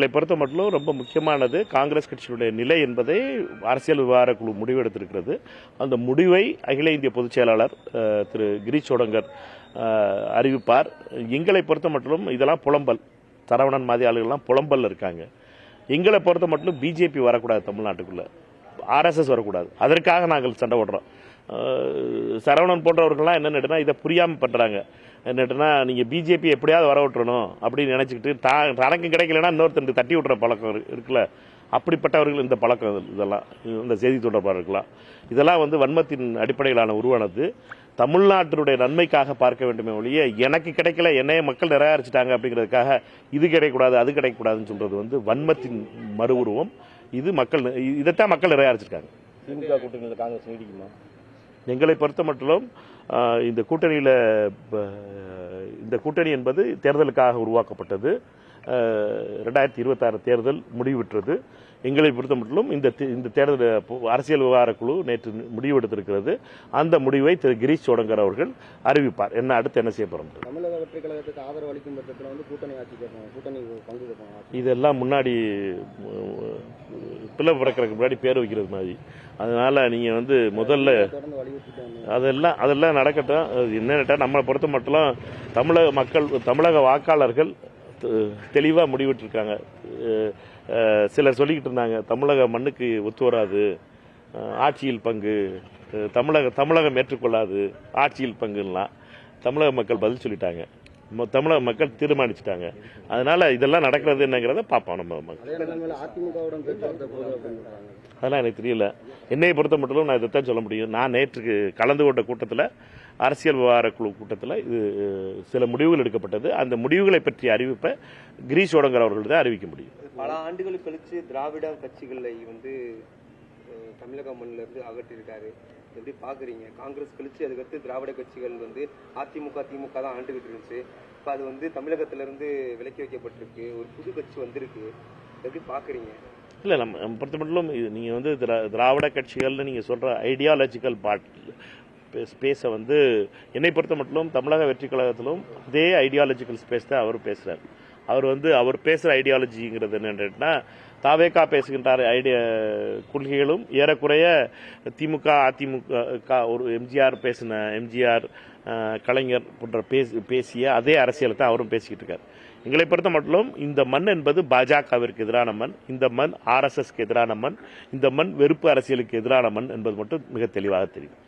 எங்களை பொறுத்த மட்டும் ரொம்ப முக்கியமானது காங்கிரஸ் கட்சியினுடைய நிலை என்பதை அரசியல் விவகார குழு முடிவெடுத்திருக்கிறது. அந்த முடிவை அகில இந்திய பொதுச் செயலாளர் திரு கிரீஷ் சோடங்கர் அறிவிப்பார். எங்களை பொறுத்த மட்டும் இதெல்லாம் புலம்பல், சரவணன் மாதிரி ஆளுகள்லாம் புலம்பல் இருக்காங்க. எங்களை பொறுத்த மட்டும் பிஜேபி வரக்கூடாது, தமிழ்நாட்டுக்குள்ள ஆர்எஸ்எஸ் வரக்கூடாது. அதற்காக நாங்கள் சண்டை ஓடுறோம். சரவணன் போன்றவர்கள்லாம் என்னென்னா இதை புரியாமல் பண்ணுறாங்க. என்னட்டுனா நீங்கள் பிஜேபி எப்படியாவது வர விட்டுறணும் அப்படின்னு நினச்சிக்கிட்டு தனக்கு கிடைக்கலன்னா இன்னொருத்தருக்கு தட்டி விட்டுற பழக்கம் இருக்குல்ல, அப்படிப்பட்டவர்கள் இந்த பழக்கம், இதெல்லாம் இந்த செய்தி தொடர்பாளர்களாம் இதெல்லாம் வன்மத்தின் அடிப்படையிலான உருவானது. தமிழ்நாட்டினுடைய நன்மைக்காக பார்க்க வேண்டுமே ஒழிய எனக்கு கிடைக்கல, என்னைய மக்கள் நிராகரிச்சிட்டாங்க அப்படிங்கிறதுக்காக இது கிடைக்கக்கூடாது அது கிடைக்கக்கூடாதுன்னு சொல்றது வன்மத்தின் மறு உருவம். இது மக்கள், இதைத்தான் மக்கள் நிராகரிச்சிருக்காங்க. திமுக கூட்டணியில் காங்கிரஸ் நீடிக்குமா? எங்களை பொறுத்த மட்டும் இந்த கூட்டணியில் இந்த கூட்டணி என்பது தேர்தலுக்காக உருவாக்கப்பட்டது. 2026 தேர்தல் முடிவுற்றது. எங்களை பொறுத்த மட்டும் இந்த தேர்தல் அரசியல் விவகார குழு நேற்று முடிவெடுத்திருக்கிறது. அந்த முடிவை திரு கிரீஷ் சோடங்கர் அவர்கள் அறிவிப்பார். அடுத்து என்ன செய்ய போறோம். தமிழக வெற்றி கழகத்துக்கு ஆதரவு அளிக்கும் பட்சத்தில் கூட்டணி ஆட்சி கூட்டணி பங்கு இதெல்லாம் முன்னாடி பிள்ளை பிறக்கிறதுக்கு முன்னாடி பேர் வைக்கிறது மாதிரி. அதனால நீங்க முதல்ல அதெல்லாம் நடக்கட்டும். என்னன்னா நம்மளை பொறுத்த மட்டும் தமிழக மக்கள், தமிழக வாக்காளர்கள் தெளிவாக முடிவிட்டிருக்காங்க. சிலர் சொல்லிக்கிட்டு இருந்தாங்க தமிழக மண்ணுக்கு ஒத்து வராது, ஆட்சியில் பங்கு, தமிழகம் ஏற்றுக்கொள்ளாது ஆட்சியில் பங்குலாம் தமிழக மக்கள் பதில் சொல்லிட்டாங்க. தமிழக மக்கள் தீர்மானிச்சுட்டாங்க. அதனால இதெல்லாம் நடக்கிறது என்னங்கிறத பார்ப்போம். நம்ம அதெல்லாம் எனக்கு தெரியல. என்னையை பொறுத்த மட்டும் நான் இதைத்தான் சொல்ல முடியும். நான் நேற்றுக்கு கலந்து கொண்ட கூட்டத்தில், அரசியல் விவகார குழு கூட்டத்தில் இது சில முடிவுகள் எடுக்கப்பட்டது. அந்த முடிவுகளை பற்றிய அறிவிப்பை கிரீஷ் சோடங்கர் அவர்கள் தான் அறிவிக்க முடியும். பல ஆண்டுகள் கழிச்சு திராவிட கட்சிகளை தமிழக மண்ணில இருந்து அகற்றிருக்காரு. எப்படி பாக்குறீங்க? காங்கிரஸ் கழிச்சு அதுக்கடுத்து திராவிட கட்சிகள் அதிமுக திமுக தான் ஆண்டுகிட்டு இருந்துச்சு. இப்ப அது தமிழகத்திலிருந்து விலக்கி வைக்கப்பட்டிருக்கு, ஒரு புது கட்சி வந்திருக்கு. எப்படி பாக்குறீங்க? இல்லை, நம்ம பொறுத்த மட்டும் நீங்கள் திராவிட கட்சிகள்னு நீங்கள் சொல்கிற ஐடியாலஜிக்கல் ஸ்பேஸை என்னை பொறுத்த மட்டும் தமிழக வெற்றி கழகத்திலும் அதே ஐடியாலஜிக்கல் ஸ்பேஸ் தான் அவர் பேசுகிறார். அவர் பேசுகிற ஐடியாலஜிங்கிறது என்னன்னா, தாவேகா பேசுகின்ற கொள்கைகளும் ஏறக்குறைய திமுக அதிமுக ஒரு எம்ஜிஆர் கலைஞர் போன்ற பேசிய அதே அரசியலை தான் அவரும் பேசிக்கிட்டு இருக்கார். எங்களை பொறுத்த மட்டும் இந்த மண் என்பது பாஜகவிற்கு எதிரான மண், இந்த மண் ஆர்எஸ்எஸ்க்கு எதிரான மண், இந்த மண் வெறுப்பு அரசியலுக்கு எதிரான மண் என்பது மட்டும் மிக தெளிவாக தெரியும்.